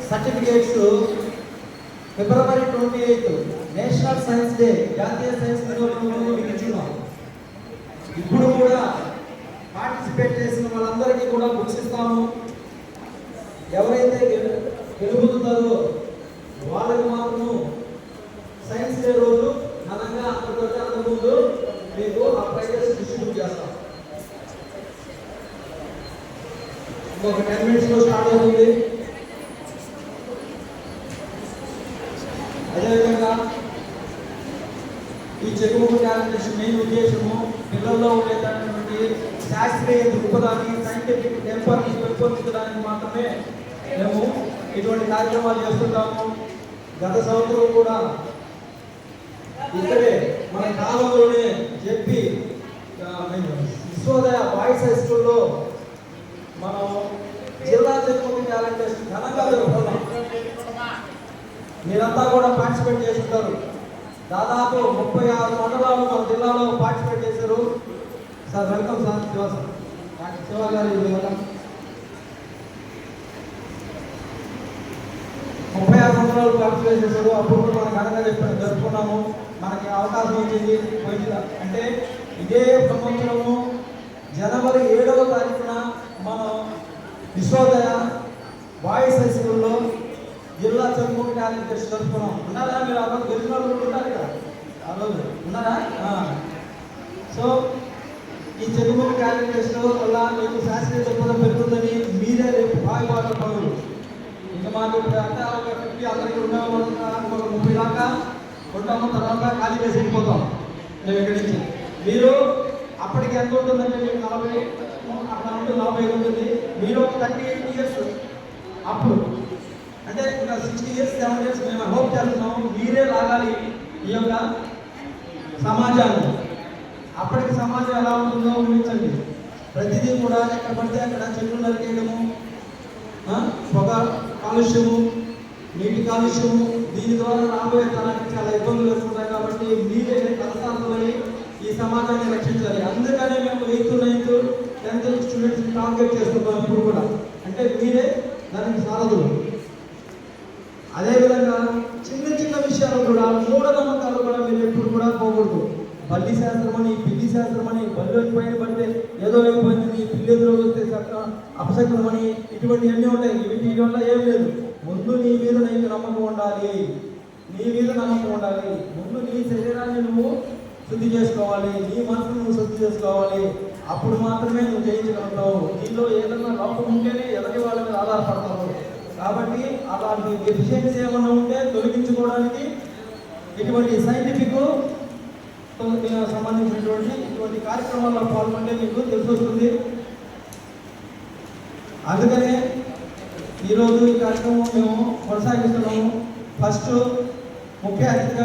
Certificates ఫిబ్రవరి 28 national science day జాతీయ science దినోత్సవం ఇచ్చున్నాం. ఇప్పుడు కూడా పార్టిసిపేట్ చేసిన వాళ్ళందరికీ కూడా బుక్స్ ఇస్తాము. ఎవరైతే గెలుపుతారో వాళ్ళకి మాత్రము సైన్స్ డే రోజు ఘనంగా అంతర్జాతీయ ముందు మీకు ఆ ప్రైజెస్ డిస్ట్రిబ్యూట్ చేస్తాం. ఇంకొక 10 minutes లో స్టార్ట్ అవుతుంది. అదేవిధంగా ఈ చెక్కుబుక్ టాలెంట్ మెయిన్ ఉద్దేశము పిల్లల్లో ఉండేటటువంటి శాస్త్రీయ దృక్పథాన్ని సైంటిఫిక్ టెంపర్ని పెంపొందించడానికి మాత్రమే మేము ఇటువంటి కార్యక్రమాలు చేస్తుంటాము. గత సంవత్సరం కూడా ఇక్కడే మన కాలంలోనే చెప్పి విశ్వోదయ బాయ్స్ హై స్కూల్లో మనం జిల్లా చెక్కుబుక్ టాలెంట్ టెస్ట్ ఘనంగా జరుపుకున్నాం. మీరంతా కూడా పార్టిసిపేట్ చేస్తుంటారు. దాదాపు 36 మండలాలు మన జిల్లాలో పార్టిసిపేట్ చేశారు. Sir welcome sir. శివ గారు 36 మండలాలు పార్టిసిపేట్ చేశారు. అప్పుడు కూడా మనం ఘనంగా జరుపుకున్నాము. మనకి అవకాశం వచ్చింది. అంటే ఇదే సంవత్సరము జనవరి 7వ తారీఖున మనం విశ్వోదయ బాయ్స్ హై స్కూల్లో జిల్లా చెక్కుబుక్ టాలెంట్ టెస్ట్ జరుపుకున్నాం. ఉన్నారా మీరు? ఆ రోజు గెలిచిన వాళ్ళు ఉంటారు కదా, ఆ రోజు ఉన్నారా? సో ఈ చెక్కుబుక్ టాలెంట్ టెస్ట్ వల్ల మీకు శాస్త్రీయ దృక్పథం పెరుగుతుందని మీరే రేపు భావిపాటు పౌరులు. ఇంకా మాకు అంటే ఒక 50 అందరికీ ఉండేవాళ్ళు ఒక 30 దాకా ఉంటాము. తర్వాత ఖాళీ వేసి వెళ్ళిపోతాం మేము ఇక్కడి నుంచి. మీరు అప్పటికి ఎంత ఉంటుందంటే మీకు 40 అట్లా ఉంటుంది, 45 ఉంటుంది. మీరు ఒక 38 years అప్పుడు అంటే ఇంకా 60 years 70 years మేము హోప్ చేస్తున్నాము. మీరే లాగాలి ఈ యొక్క సమాజాన్ని. అప్పటికి సమాజం ఎలా ఉంటుందో ఊహించండి. ప్రతిదీ కూడా ఎక్కడ పడితే అక్కడ చెట్లు నరికేయడము, పొగ కాలుష్యము, నీటి కాలుష్యము, దీని ద్వారా రాబోయే తరానికి చాలా ఇబ్బందులు వస్తున్నాయి. కాబట్టి మీరే కలసాలమై ఈ సమాజాన్ని రక్షించాలి. అందుకనే మేము 8th 9th 10th స్టూడెంట్స్ని టార్గెట్ చేస్తున్నాం ఇప్పుడు కూడా. అంటే మీరే దానికి సారథులు. అదేవిధంగా చిన్న చిన్న విషయాలు కూడా, మూఢనమ్మకాలు కూడా మీరు ఎప్పుడు కూడా పోకూడదు. బల్లి శాస్త్రం అని, పిల్లి శాస్త్రం అని, బల్లి పైన పడితే ఏదో అయిపోయింది, పిల్లి ఎదురు వస్తే అపశకనం అని, ఇటువంటివన్నీ ఉంటాయి. వీటి వల్ల ఏం లేదు. ముందు నీ మీద నీకు నమ్మకం ఉండాలి. నీ మీద నమ్మకం ఉండాలి. ముందు నీ శరీరాన్ని నువ్వు శుద్ధి చేసుకోవాలి, నీ మనసును నువ్వు శుద్ధి చేసుకోవాలి. అప్పుడు మాత్రమే నువ్వు జయించగలుగుతావు. నీలో ఏదైనా లోపం ఉంటేనే ఎదటి వాళ్ళ మీద ఆధారపడతావు. కాబట్టి అలాంటి డెఫిషియన్సీ ఏమన్నా ఉంటే తొలగించుకోవడానికి ఇటువంటి సైంటిఫిక్ సంబంధించినటువంటి ఇటువంటి కార్యక్రమాల్లో పాల్గొంటే మీకు తెలిసి వస్తుంది. అందుకనే ఈరోజు ఈ కార్యక్రమం మేము కొనసాగిస్తున్నాము. ఫస్ట్ ముఖ్య అతిథిగా